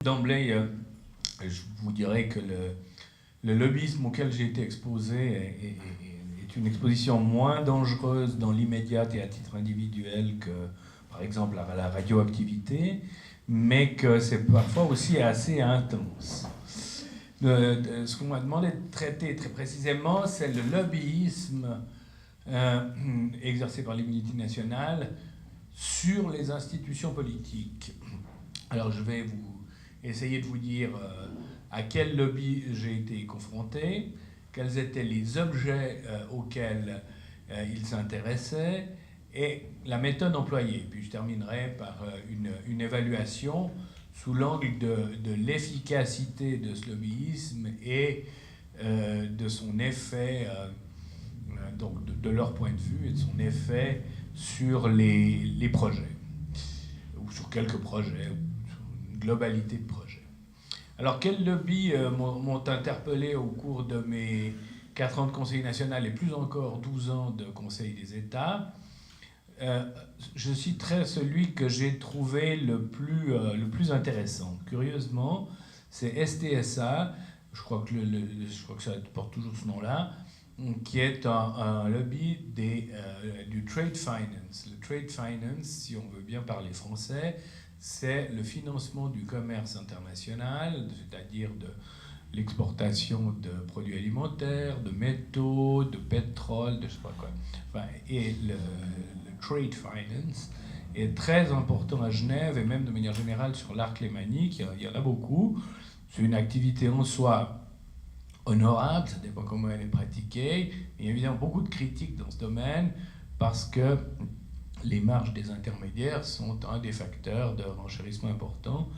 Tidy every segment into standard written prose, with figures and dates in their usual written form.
d'emblée, je vous dirais que le lobbyisme auquel j'ai été exposé est une exposition moins dangereuse dans l'immédiat et à titre individuel que, par exemple, la radioactivité, mais que c'est parfois aussi assez intense. Ce qu'on m'a demandé de traiter très précisément, c'est le lobbyisme exercé par les multinationales sur les institutions politiques. Alors je vais essayer de vous dire à quel lobby j'ai été confronté, quels étaient les objets auxquels ils s'intéressaient et la méthode employée. Puis je terminerai par une évaluation sous l'angle de l'efficacité de ce lobbyisme et de son effet, donc de leur point de vue, et de son effet sur les projets, ou sur quelques projets, sur une globalité de projets. Alors, quels lobbies m'ont interpellé au cours de mes 4 ans de Conseil national et plus encore 12 ans de Conseil des États? Je citerai celui que j'ai trouvé le plus intéressant. Curieusement, c'est STSA, je crois que ça porte toujours ce nom-là, qui est un lobby du trade finance. Le trade finance, si on veut bien parler français, c'est le financement du commerce international, c'est-à-dire de l'exportation de produits alimentaires, de métaux, de pétrole, de je sais pas quoi. Enfin, et le trade finance est très important à Genève et même de manière générale sur l'arc lémanique. Il y en a beaucoup. C'est une activité en soi honorable, ça dépend comment elle est pratiquée. Il y a évidemment beaucoup de critiques dans ce domaine parce que les marges des intermédiaires sont un des facteurs de renchérissement important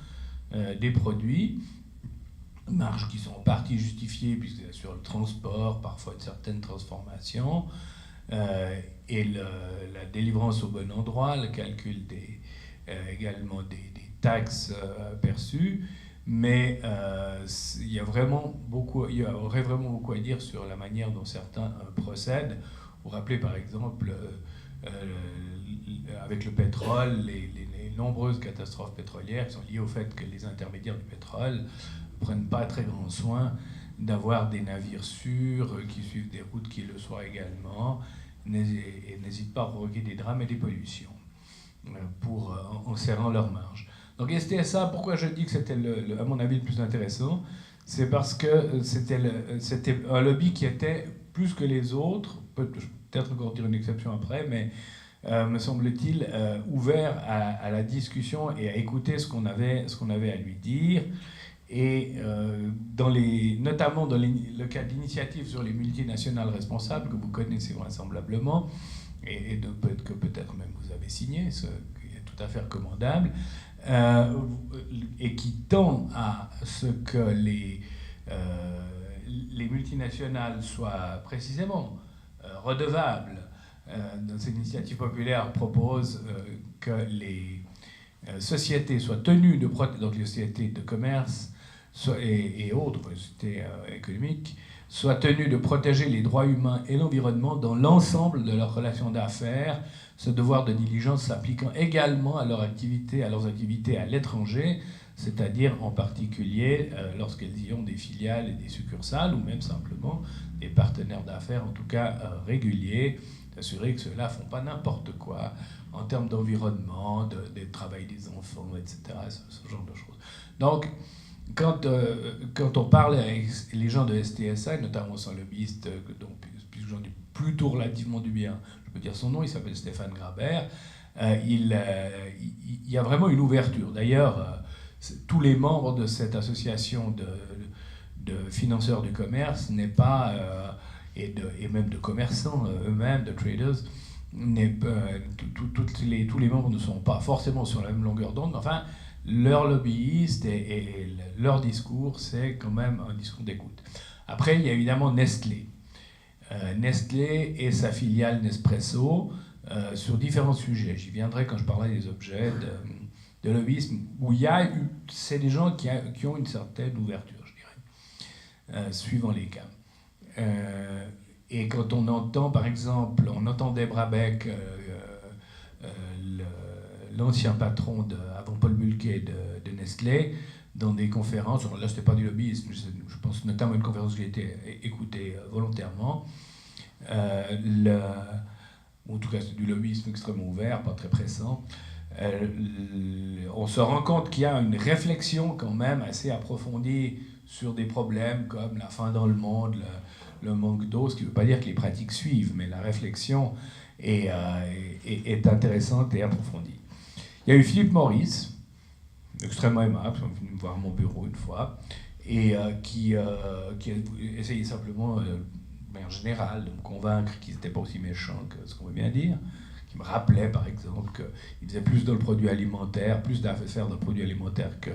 des produits. Marges qui sont en partie justifiées puisque sur le transport, parfois une certaine transformation, et la délivrance au bon endroit, le calcul également des taxes perçues. Mais il y aurait vraiment beaucoup à dire sur la manière dont certains procèdent. Vous vous rappelez par exemple, avec le pétrole, les nombreuses catastrophes pétrolières qui sont liées au fait que les intermédiaires du pétrole ne prennent pas très grand soin d'avoir des navires sûrs qui suivent des routes qui le soient également, et n'hésitent pas à provoquer des drames et des pollutions en serrant leurs marges. Donc STSA, pourquoi je dis que c'était, à mon avis, le plus intéressant? C'est parce que c'était un lobby qui était, plus que les autres, peut-être encore dire une exception après, mais me semble-t-il, ouvert à la discussion et à écouter ce qu'on avait à lui dire. Et notamment dans le cas d'initiatives sur les multinationales responsables, que vous connaissez vraisemblablement, et peut-être même vous avez signé, ce qui est tout à fait recommandable, et qui tend à ce que les multinationales soient précisément redevables. Dans cette initiative populaire propose que les sociétés soient tenues de protéger, donc les sociétés de commerce et autres sociétés économiques, soient tenues de protéger les droits humains et l'environnement dans l'ensemble de leurs relations d'affaires, ce devoir de diligence s'appliquant également à leurs activités à l'étranger, c'est-à-dire en particulier lorsqu'elles y ont des filiales et des succursales, ou même simplement des partenaires d'affaires, en tout cas réguliers, s'assurer que ceux-là ne font pas n'importe quoi en termes d'environnement, de travail des enfants, etc., ce genre de choses. Donc, quand on parle avec les gens de STSA, et notamment son lobbyiste, puisque j'en dis plutôt relativement du bien, je peux dire son nom, il s'appelle Stéphane Grabert, il y a vraiment une ouverture. D'ailleurs, tous les membres de cette association de financeurs du commerce n'est pas, et même de commerçants eux-mêmes, de traders, tous les membres ne sont pas forcément sur la même longueur d'onde, mais enfin, leur lobbyiste et leur discours, c'est quand même un discours d'écoute. Après, il y a évidemment Nestlé. Nestlé et sa filiale Nespresso sur différents sujets. J'y viendrai quand je parlerai des objets de lobbyisme, où c'est des gens qui ont une certaine ouverture, je dirais, suivant les cas. Et quand on entend, par exemple, on entendait Brabeck, l'ancien patron avant Paul Bulquet de Nestlé, dans des conférences. Alors là, ce n'était pas du lobbyisme, je pense notamment à une conférence que j'ai été écoutée volontairement. En tout cas, c'est du lobbyisme extrêmement ouvert, pas très pressant. On se rend compte qu'il y a une réflexion quand même assez approfondie sur des problèmes comme la faim dans le monde, le manque d'eau, ce qui ne veut pas dire que les pratiques suivent, mais la réflexion est intéressante et approfondie. Il y a eu Philippe Maurice, extrêmement aimable, qui est venu me voir à mon bureau une fois, et qui a essayé simplement, de manière générale, de me convaincre qu'ils n'étaient pas aussi méchants que ce qu'on veut bien dire, qui me rappelait par exemple qu'ils faisaient plus dans le produit alimentaire, plus d'affaires dans le produit alimentaire que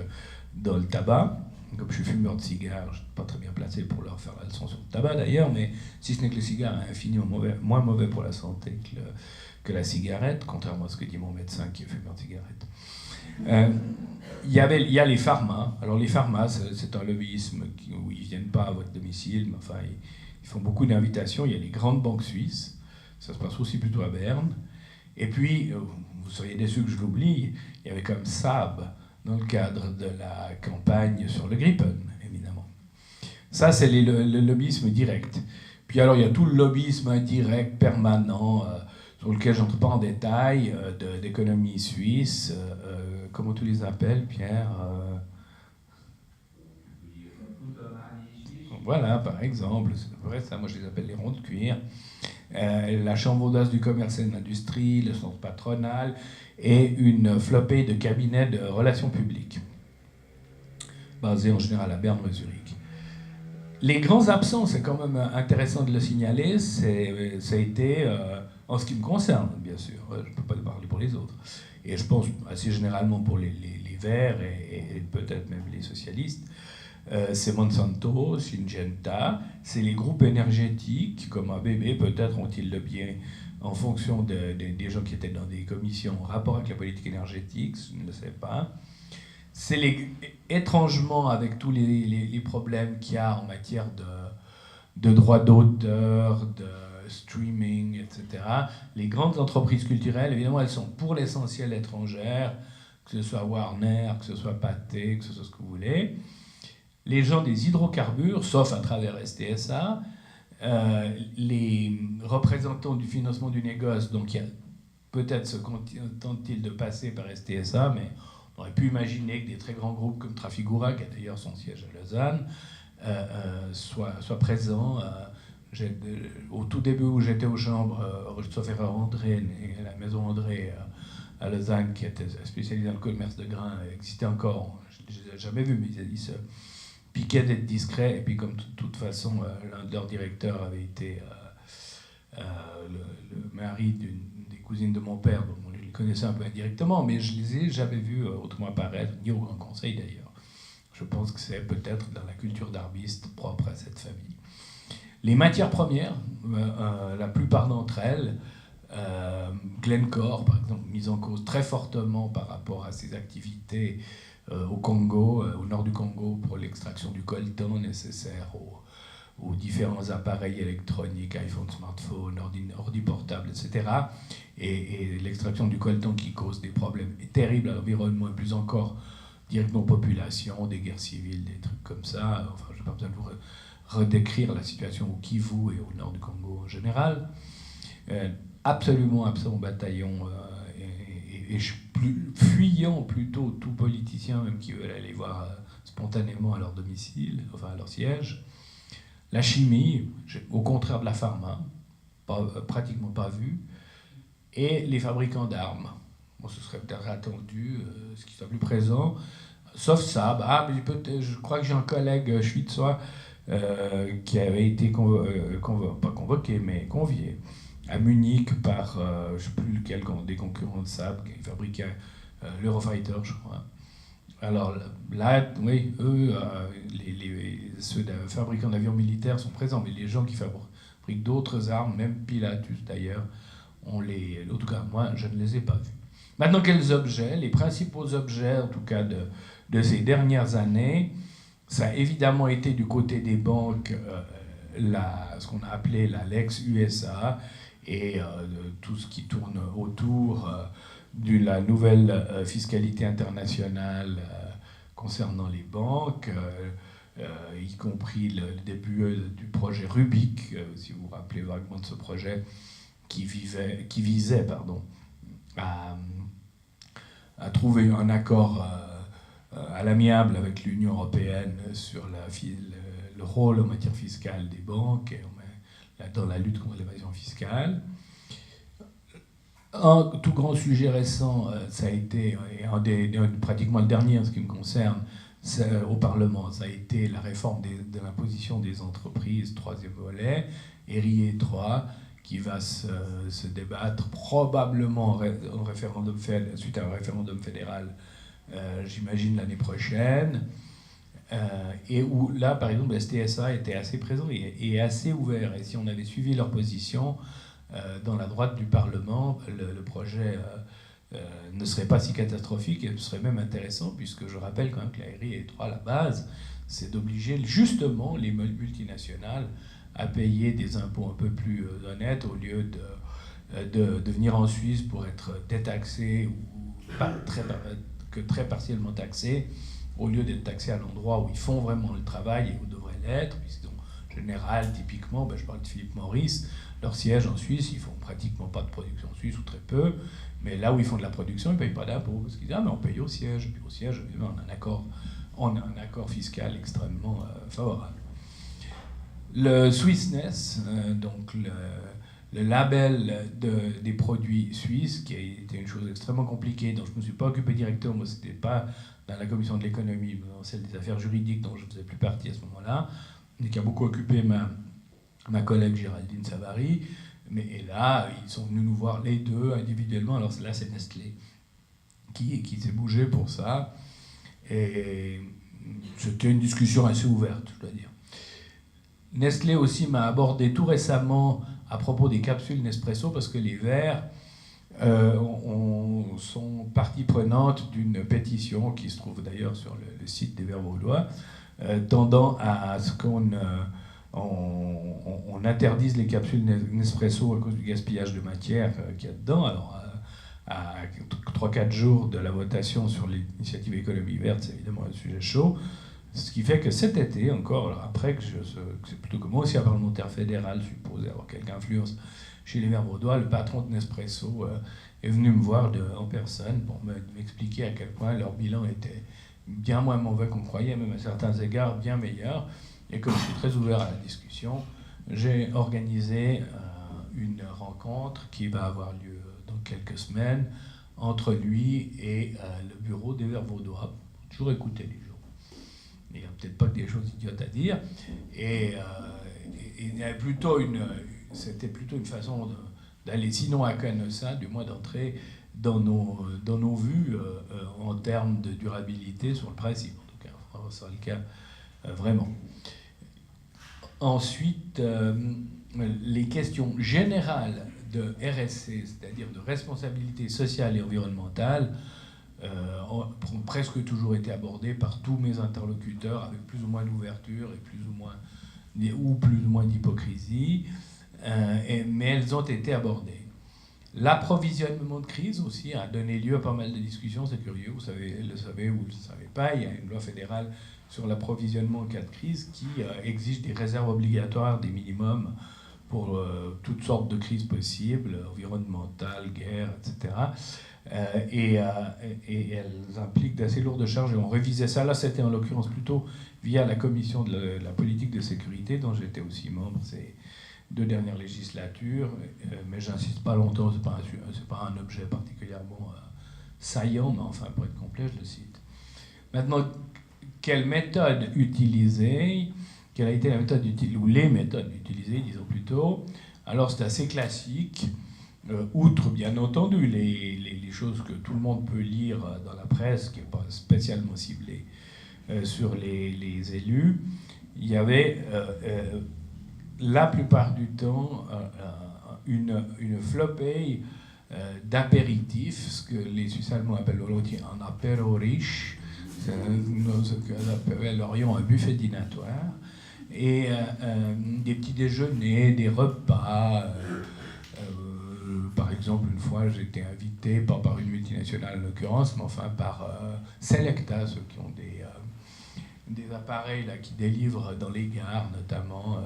dans le tabac. Comme je suis fumeur de cigares, je ne suis pas très bien placé pour leur faire la leçon sur le tabac d'ailleurs, mais si ce n'est que le cigare est infiniment moins mauvais pour la santé que la cigarette, contrairement à ce que dit mon médecin qui est fumeur de cigarette. Il y a les pharma. Alors les pharma, c'est un lobbyisme où ils ne viennent pas à votre domicile, mais enfin ils font beaucoup d'invitations. Il y a les grandes banques suisses, ça se passe aussi plutôt à Berne. Et puis, vous seriez déçus que je l'oublie, il y avait comme Saab dans le cadre de la campagne sur le Gripen, évidemment. Ça, c'est le lobbyisme direct. Puis alors, il y a tout le lobbyisme indirect, permanent, sur lequel je n'entre pas en détail, d'économie suisse. Comment tu les appelles, Pierre Voilà, par exemple, c'est vrai ça, moi je les appelle les ronds de cuir. La Chambre audace du commerce et de l'industrie, le centre patronal, et une flopée de cabinets de relations publiques, basés en général à Berne ou à Zurich. Les grands absents, c'est quand même intéressant de le signaler, ça a été, en ce qui me concerne, bien sûr, je ne peux pas parler pour les autres, et je pense assez généralement pour les Verts et peut-être même les socialistes, c'est Monsanto, Syngenta, c'est les groupes énergétiques comme ABB, peut-être ont-ils le bien en fonction des gens qui étaient dans des commissions en rapport avec la politique énergétique, je ne le sais pas. C'est étrangement, avec tous les problèmes qu'il y a en matière de droits d'auteur, de streaming, etc., les grandes entreprises culturelles, évidemment, elles sont pour l'essentiel étrangères, que ce soit Warner, que ce soit Pathé, que ce soit ce que vous voulez. Les gens des hydrocarbures, sauf à travers STSA, les représentants du financement du négoce, donc il y a peut-être se contentent-ils de passer par STSA, mais on aurait pu imaginer que des très grands groupes comme Trafigura, qui a d'ailleurs son siège à Lausanne, soient présents. Au tout début où j'étais aux chambres, sauf erreur, André, la maison André à Lausanne, qui était spécialisée dans le commerce de grains, existait encore, je ne les ai jamais vus, mais ils se piquaient d'être discrets, et puis comme de toute façon, l'un de leurs directeurs avait été le mari des cousines de mon père, donc on les connaissait un peu indirectement, mais je les ai jamais vus autrement apparaître, ni au Grand Conseil d'ailleurs. Je pense que c'est peut-être dans la culture d'arbiste propre à cette famille. Les matières premières, la plupart d'entre elles, Glencore par exemple, mise en cause très fortement par rapport à ses activités au Congo, au nord du Congo, pour l'extraction du coltan nécessaire aux différents appareils électroniques, iPhone, smartphone, ordi portable, etc. Et l'extraction du coltan qui cause des problèmes terribles à l'environnement et plus encore directement aux populations, des guerres civiles, des trucs comme ça. Enfin, je n'ai pas besoin de vous redécrire la situation au Kivu et au nord du Congo en général. Absolument absent au bataillon et fuyant plutôt tout politicien, même qui veulent aller voir spontanément à leur domicile, enfin à leur siège. La chimie, au contraire de la pharma, pratiquement pas vue. Et les fabricants d'armes. Bon, ce serait peut-être attendu, ce qui soit plus présent. Sauf ça, mais je crois que j'ai un collègue schwitzois qui avait été pas convoqué, mais convié à Munich par, je ne sais plus lequel des concurrents de Saab, qui fabriquait l'Eurofighter, je crois. Alors là, oui, eux, ceux fabricants d'avions militaires sont présents, mais les gens qui fabriquent d'autres armes, même Pilatus d'ailleurs, en tout cas, moi, je ne les ai pas vus. Maintenant, quels objets? Les principaux objets, en tout cas, de ces dernières années, ça a évidemment été du côté des banques ce qu'on a appelé la Lex USA et tout ce qui tourne autour de la nouvelle fiscalité internationale concernant les banques, y compris le début du projet Rubik, si vous vous rappelez vaguement de ce projet, qui visait à trouver un accord à l'amiable avec l'Union européenne sur le rôle en matière fiscale des banques et dans la lutte contre l'évasion fiscale. Un tout grand sujet récent, ça a été, et pratiquement le dernier en ce qui me concerne, au Parlement, ça a été la réforme de l'imposition des entreprises, troisième volet, ERIE 3, qui va se débattre probablement suite à un référendum fédéral, j'imagine l'année prochaine, et où là, par exemple, le STSA était assez présent et assez ouvert. Et si on avait suivi leur position, dans la droite du Parlement, le projet ne serait pas si catastrophique et serait même intéressant, puisque je rappelle quand même que la RIE 3, à la base, c'est d'obliger justement les multinationales à payer des impôts un peu plus honnêtes au lieu de venir en Suisse pour être détaxées ou très partiellement taxées, au lieu d'être taxées à l'endroit où ils font vraiment le travail et où devraient l'être. En général, typiquement, je parle de Philippe Morris, leur siège en Suisse, ils font pratiquement pas de production en Suisse ou très peu, mais là où ils font de la production, ils ne payent pas d'impôts, parce qu'ils disent « Ah, mais on paye au siège », et puis au siège, on a un accord fiscal extrêmement favorable. Le Swissness, donc le label des produits suisses, qui a été une chose extrêmement compliquée, dont je ne me suis pas occupé directement, moi c'était pas dans la commission de l'économie, mais dans celle des affaires juridiques dont je ne faisais plus partie à ce moment-là, mais qui a beaucoup occupé ma collègue Géraldine Savary. Et là, ils sont venus nous voir les deux individuellement. Alors là, c'est Nestlé qui s'est bougé pour ça. Et c'était une discussion assez ouverte, je dois dire. Nestlé aussi m'a abordé tout récemment à propos des capsules Nespresso, parce que les Verts sont partie prenante d'une pétition qui se trouve d'ailleurs sur le site des Verts vaudois, tendant à ce qu'on interdise les capsules Nespresso à cause du gaspillage de matière qu'il y a dedans. Alors, à 3-4 jours de la votation sur l'initiative économie verte, c'est évidemment un sujet chaud. Ce qui fait que cet été, encore, alors après que c'est plutôt que moi aussi un parlementaire fédéral, supposé avoir quelque influence chez les Verts vaudois, le patron de Nespresso est venu me voir en personne pour m'expliquer à quel point leur bilan était bien moins mauvais qu'on croyait, même à certains égards bien meilleur. Et comme je suis très ouvert à la discussion, j'ai organisé une rencontre qui va avoir lieu dans quelques semaines entre lui et le bureau des Verts vaudois. Toujours écouter les gens. Il n'y a peut-être pas que des choses idiotes à dire. Et c'était plutôt une façon d'aller, sinon à Canossa, du moins d'entrer dans nos vues en termes de durabilité sur le principe. En tout cas, c'est le cas vraiment. Ensuite, les questions générales de RSC, c'est-à-dire de responsabilité sociale et environnementale, ont presque toujours été abordées par tous mes interlocuteurs avec plus ou moins d'ouverture et plus ou moins d'hypocrisie, mais elles ont été abordées. L'approvisionnement de crise aussi a donné lieu à pas mal de discussions, c'est curieux, vous le savez ou vous ne le savez pas, il y a une loi fédérale sur l'approvisionnement en cas de crise qui exige des réserves obligatoires, des minimums pour toutes sortes de crises possibles, environnementales, guerre, etc. Et elles impliquent d'assez lourdes charges et on révisait ça. Là, c'était en l'occurrence plutôt via la commission de la politique de sécurité dont j'étais aussi membre ces 2 dernières législatures, mais j'insiste pas longtemps, c'est pas un objet particulièrement saillant, mais enfin, pour être complet, je le cite. Maintenant, quelle méthode utiliser? Quelle a été la méthode utilisée, ou les méthodes utilisées, disons plutôt? Alors, c'est assez classique, outre, bien entendu, les choses que tout le monde peut lire dans la presse, qui n'est pas spécialement ciblée sur les élus. Il y avait la plupart du temps une flopée d'apéritifs, ce que les Suisses allemands appellent aujourd'hui un apéro riche, ce que appellerions un buffet dînatoire, et des petits déjeuners, des repas, par exemple, une fois, j'ai été invité, pas par une multinationale en l'occurrence, mais enfin par Selecta, ceux qui ont des appareils là, qui délivrent dans les gares, notamment,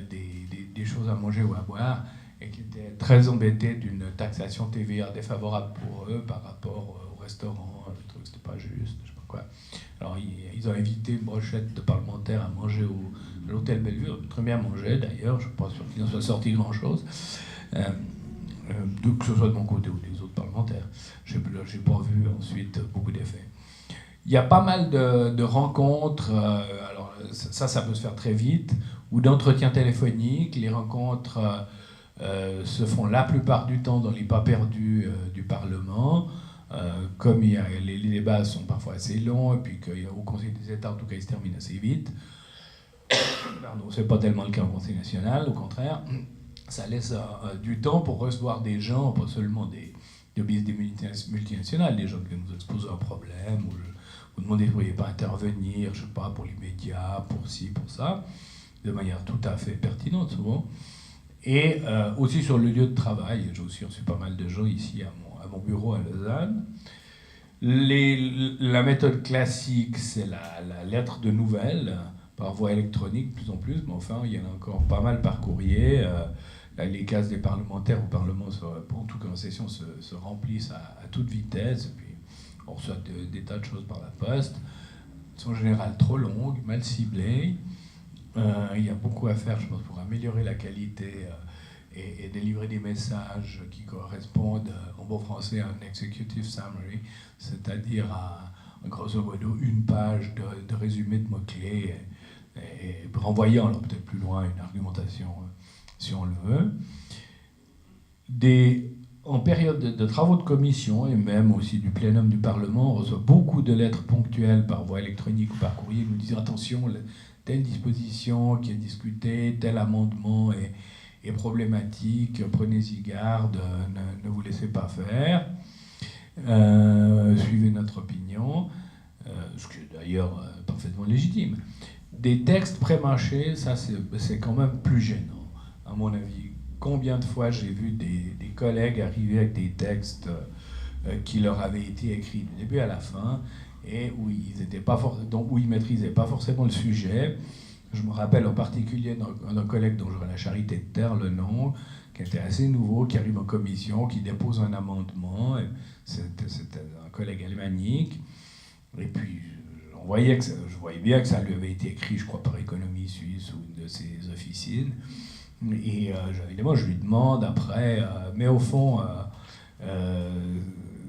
des choses à manger ou à boire, et qui étaient très embêtés d'une taxation TVA défavorable pour eux par rapport au restaurant. Je trouve que c'était pas juste, je sais pas quoi. Alors ils ont invité une brochette de parlementaires à manger à l'hôtel Bellevue. On a très bien mangé d'ailleurs, je ne suis pas sûr qu'il en soit sorti grand-chose. Que ce soit de mon côté ou des autres parlementaires. Je n'ai pas vu ensuite beaucoup d'effets. Il y a pas mal de rencontres, alors ça peut se faire très vite, ou d'entretiens téléphoniques. Les rencontres se font la plupart du temps dans les pas perdus du Parlement. Comme les débats sont parfois assez longs, et puis qu'au Conseil des États, en tout cas, ils se terminent assez vite. Pardon, c'est pas tellement le cas au Conseil national, au contraire. Ça laisse du temps pour recevoir des gens, pas seulement des multinationales, des gens qui nous exposent un problème, ou vous demandez si vous ne pourriez pas intervenir, je sais pas, pour les médias, pour ci, pour ça, de manière tout à fait pertinente souvent. Et aussi sur le lieu de travail, j'ai aussi reçu pas mal de gens ici à mon bureau à Lausanne. La méthode classique, c'est la lettre de nouvelles, par voie électronique de plus en plus, mais enfin, il y en a encore pas mal par courrier. Les cases des parlementaires au Parlement, en tout cas en session, se remplissent à toute vitesse, et puis on reçoit des tas de choses par la poste. Elles sont en général trop longues, mal ciblées. Il y a beaucoup à faire, je pense, pour améliorer la qualité et délivrer des messages qui correspondent, en bon français, à un executive summary, c'est-à-dire à grosso modo une page de résumé de mots-clés et renvoyant alors peut-être plus loin une argumentation si on le veut. En période de travaux de commission et même aussi du plénum du Parlement, on reçoit beaucoup de lettres ponctuelles par voie électronique ou par courrier nous disant attention, telle disposition qui est discutée, tel amendement est problématique, prenez-y garde, ne vous laissez pas faire, suivez notre opinion, ce qui est d'ailleurs parfaitement légitime. Des textes pré-mâchés, ça c'est quand même plus gênant, à mon avis. Combien de fois j'ai vu des collègues arriver avec des textes qui leur avaient été écrits du début à la fin et où ils maîtrisaient pas forcément le sujet. Je me rappelle en particulier d'un collègue dont j'aurais la charité de taire le nom, qui était assez nouveau, qui arrive en commission, qui dépose un amendement. C'était un collègue alémanique. Et puis je voyais bien que ça lui avait été écrit, je crois, par Économie Suisse ou une de ses officines. Et évidemment, je lui demande après, mais au fond,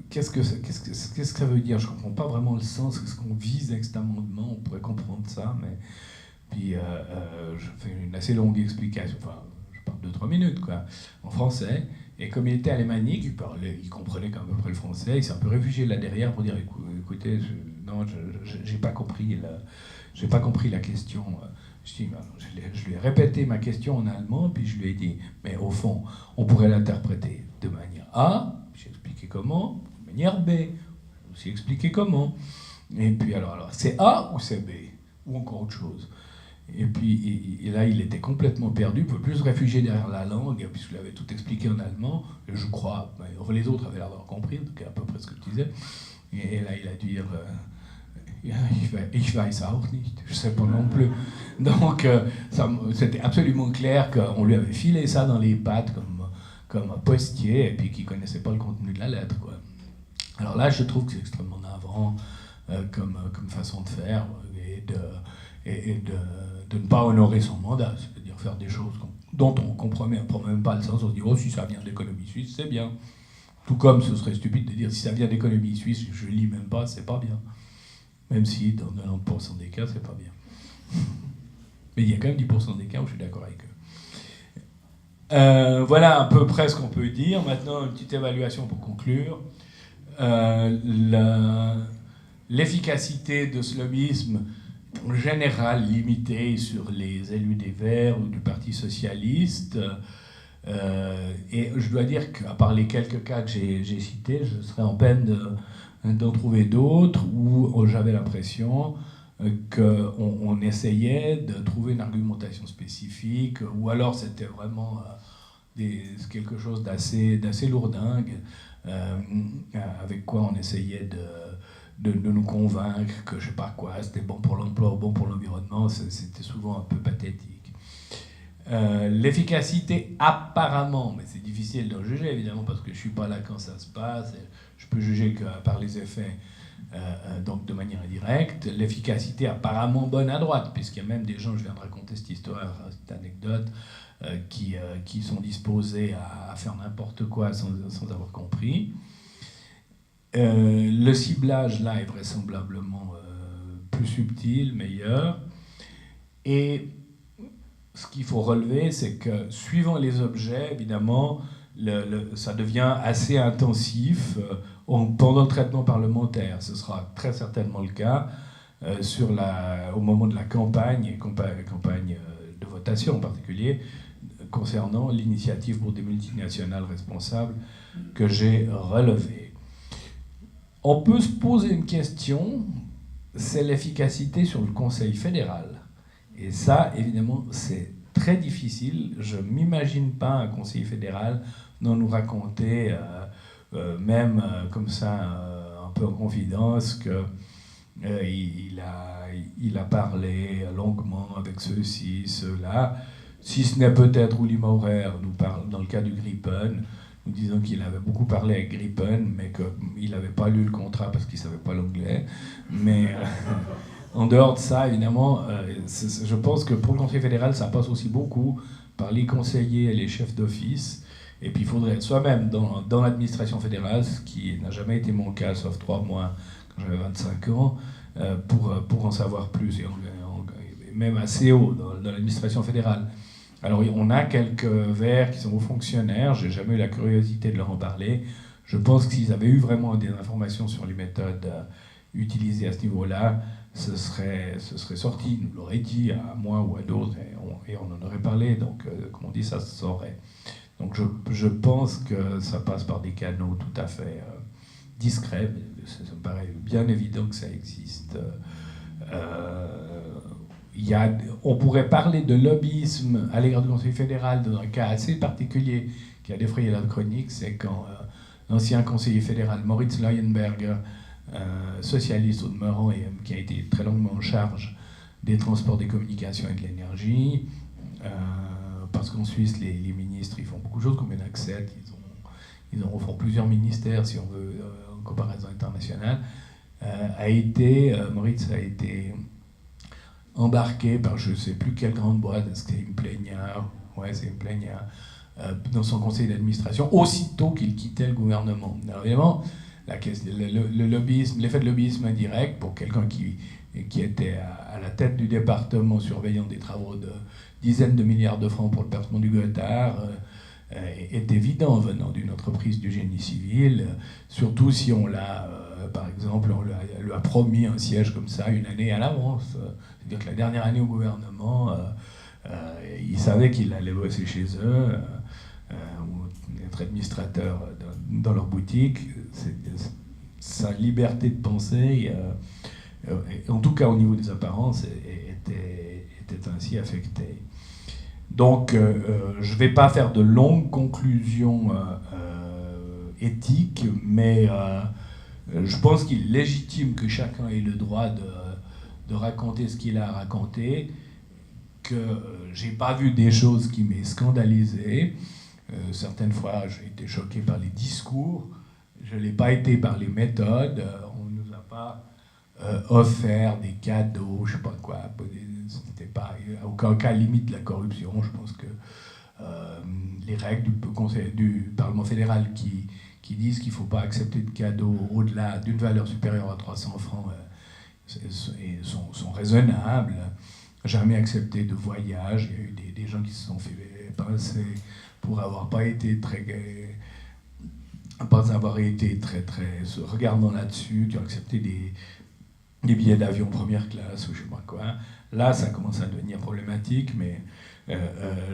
qu'est-ce que ça veut dire? Je ne comprends pas vraiment le sens, qu'est-ce qu'on vise avec cet amendement? On pourrait comprendre ça, mais... Puis je fais une assez longue explication, enfin, je parle 2-3 minutes, quoi, en français. Et comme il était alémanique, il comprenait quand même à peu près le français, il s'est un peu réfugié là derrière pour dire, écoutez, j'ai pas compris la question. Je lui ai répété ma question en allemand, puis je lui ai dit, mais au fond, on pourrait l'interpréter de manière A, j'ai expliqué comment, de manière B, j'ai aussi expliqué comment. Et puis alors c'est A ou c'est B? Ou encore autre chose? Et puis et là, il était complètement perdu, il ne pouvait plus se réfugier derrière la langue, puisqu'il avait tout expliqué en allemand, et je crois, les autres avaient l'air d'avoir compris, donc à peu près ce que je disais. Et là, il a dû dire... Ich weiß auch nicht, je ne sais pas non plus. Donc, c'était absolument clair qu'on lui avait filé ça dans les pattes comme un postier, et puis qu'il ne connaissait pas le contenu de la lettre, quoi. Alors là, je trouve que c'est extrêmement navrant comme façon de faire, et de ne pas honorer son mandat, c'est-à-dire faire des choses dont on ne comprend même pas le sens. On se dit, oh, si ça vient d'économie suisse, c'est bien. Tout comme ce serait stupide de dire, si ça vient d'économie suisse, je ne lis même pas, c'est pas bien. Même si dans 90% des cas, c'est pas bien. Mais il y a quand même 10% des cas où je suis d'accord avec eux. Voilà à peu près ce qu'on peut dire. Maintenant, une petite évaluation pour conclure. L'efficacité de ce lobbyisme en général limitée sur les élus des Verts ou du Parti socialiste. Et je dois dire qu'à part les quelques cas que j'ai cités, je serais en peine d'en trouver d'autres où j'avais l'impression qu'on essayait de trouver une argumentation spécifique, ou alors c'était vraiment quelque chose d'assez lourdingue, avec quoi on essayait de nous convaincre que, je sais pas quoi, c'était bon pour l'emploi ou bon pour l'environnement. C'était souvent un peu pathétique. L'efficacité, apparemment, mais c'est difficile d'en juger, évidemment, parce que je ne suis pas là quand ça se passe, je peux juger que par les effets, donc de manière indirecte. L'efficacité apparemment bonne à droite, puisqu'il y a même des gens, je viens de raconter cette histoire, cette anecdote, qui sont disposés à faire n'importe quoi sans avoir compris. Le ciblage, là, est vraisemblablement plus subtil, meilleur. Et ce qu'il faut relever, c'est que, suivant les objets, évidemment, ça devient assez intensif pendant le traitement parlementaire. Ce sera très certainement le cas au moment de la campagne de votation en particulier, concernant l'initiative pour des multinationales responsables que j'ai relevée. On peut se poser une question, c'est l'efficacité sur le Conseil fédéral. Et ça, évidemment, c'est très difficile. Je ne m'imagine pas un conseiller fédéral nous raconter, même comme ça, un peu en confidence, qu'il a parlé longuement avec ceux-ci, ceux-là, si ce n'est peut-être Uli Maurer, nous parle dans le cas du Gripen, nous disant qu'il avait beaucoup parlé avec Gripen, mais qu'il n'avait pas lu le contrat parce qu'il ne savait pas l'anglais. Mais en dehors de ça, évidemment, je pense que pour le Conseil fédéral, ça passe aussi beaucoup par les conseillers et les chefs d'office. Et puis il faudrait être soi-même dans l'administration fédérale, ce qui n'a jamais été mon cas, sauf 3 mois quand j'avais 25 ans, pour en savoir plus, et même assez haut dans l'administration fédérale. Alors on a quelques verts qui sont hauts fonctionnaires, j'ai jamais eu la curiosité de leur en parler. Je pense que s'ils avaient eu vraiment des informations sur les méthodes utilisées à ce niveau-là, ce serait sorti, nous l'auraient dit à moi ou à d'autres, et on en aurait parlé, donc comme on dit, ça se saurait. Donc je pense que ça passe par des canaux tout à fait discrets, mais ça me paraît bien évident que ça existe. On pourrait parler de lobbyisme à l'égard du Conseil fédéral dans un cas assez particulier qui a défrayé la chronique, c'est quand l'ancien conseiller fédéral Moritz Leuenberger, socialiste au demeurant et qui a été très longuement en charge des transports, des communications et de l'énergie, parce qu'en Suisse, les ministres, ils font beaucoup de choses comme une accès, ils font plusieurs ministères, si on veut, en comparaison internationale, Moritz a été embarqué par je ne sais plus quelle grande boîte, est-ce que c'est Implenia, ouais, c'est Implenia, dans son conseil d'administration, aussitôt qu'il quittait le gouvernement. Alors évidemment, le lobbyisme, l'effet de lobbyisme indirect pour quelqu'un qui était à la tête du département surveillant des travaux de dizaines de milliards de francs pour le percement du Gothard est évident venant d'une entreprise du génie civil, surtout si on l'a, par exemple, on lui a promis un siège comme ça une année à l'avance. C'est-à-dire que la dernière année au gouvernement, il savait qu'il allait bosser chez eux, ou être administrateur dans leur boutique. Sa liberté de penser, en tout cas au niveau des apparences, était ainsi affectée. Donc, je ne vais pas faire de longues conclusions éthiques, mais je pense qu'il est légitime que chacun ait le droit de raconter ce qu'il a à raconter, que j'ai pas vu des choses qui m'aient scandalisé. Certaines fois, j'ai été choqué par les discours, je ne l'ai pas été par les méthodes. On ne nous a pas offert des cadeaux, je ne sais pas quoi. C'était pas, à aucun cas limite de la corruption. Je pense que les règles du Parlement fédéral qui disent qu'il ne faut pas accepter de cadeaux au-delà d'une valeur supérieure à 300 francs sont raisonnables. Jamais accepté de voyage. Il y a eu des gens qui se sont fait pincer pour avoir pas été très regardant là-dessus, qui ont accepté des billets d'avion première classe ou je sais pas quoi. Là, ça commence à devenir problématique, mais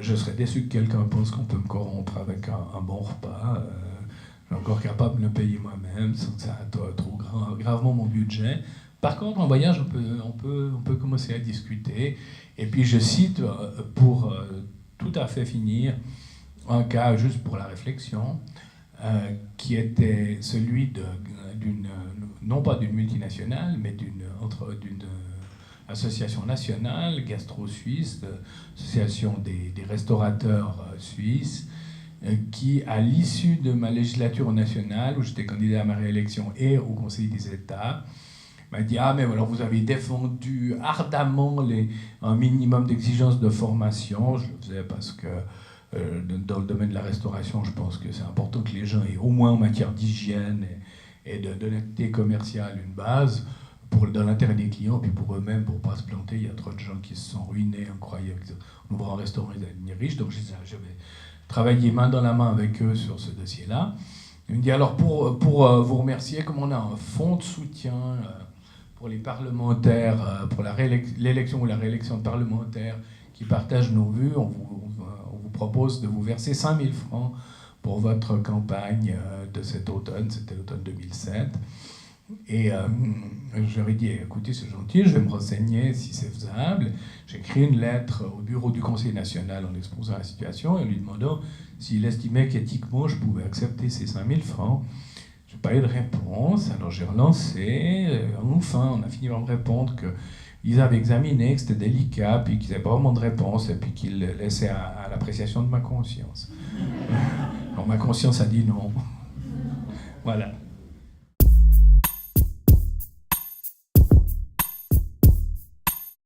je serais déçu que quelqu'un pense qu'on peut me corrompre avec un bon repas. Je suis encore capable de le payer moi-même, sans que ça trop gravement mon budget. Par contre, en voyage, on peut commencer à discuter. Et puis, je cite, pour tout à fait finir, un cas juste pour la réflexion, qui était celui non pas d'une multinationale, mais d'une association nationale, gastro-suisse, association des restaurateurs suisses, qui, à l'issue de ma législature nationale, où j'étais candidat à ma réélection et au Conseil des États, m'a dit « Ah, mais alors vous avez défendu ardemment un minimum d'exigence de formation. » Je le faisais parce que dans le domaine de la restauration, je pense que c'est important que les gens aient au moins en matière d'hygiène et d'honnêteté commerciale une base dans l'intérêt des clients, puis pour eux-mêmes, pour ne pas se planter. Il y a trop de gens qui se sont ruinés en croyant qu'en ouvrant un restaurant, ils allaient devenir riches. Donc j'avais travaillé main dans la main avec eux sur ce dossier-là. Il me dit alors pour vous remercier, comme on a un fonds de soutien pour les parlementaires, pour l'élection ou la réélection de parlementaires qui partagent nos vues, on vous propose de vous verser 5 000 francs pour votre campagne de cet automne, c'était l'automne 2007. Et je leur ai dit, écoutez, c'est gentil, je vais me renseigner si c'est faisable. J'ai écrit une lettre au bureau du Conseil national en exposant la situation et en lui demandant s'il estimait qu'éthiquement je pouvais accepter ces 5 000 francs. Je n'ai pas eu de réponse, alors j'ai relancé. Enfin, on a fini par me répondre qu'ils avaient examiné, que c'était délicat, puis qu'ils n'avaient pas vraiment de réponse, et puis qu'ils laissaient à l'appréciation de ma conscience. Alors ma conscience a dit non. Voilà.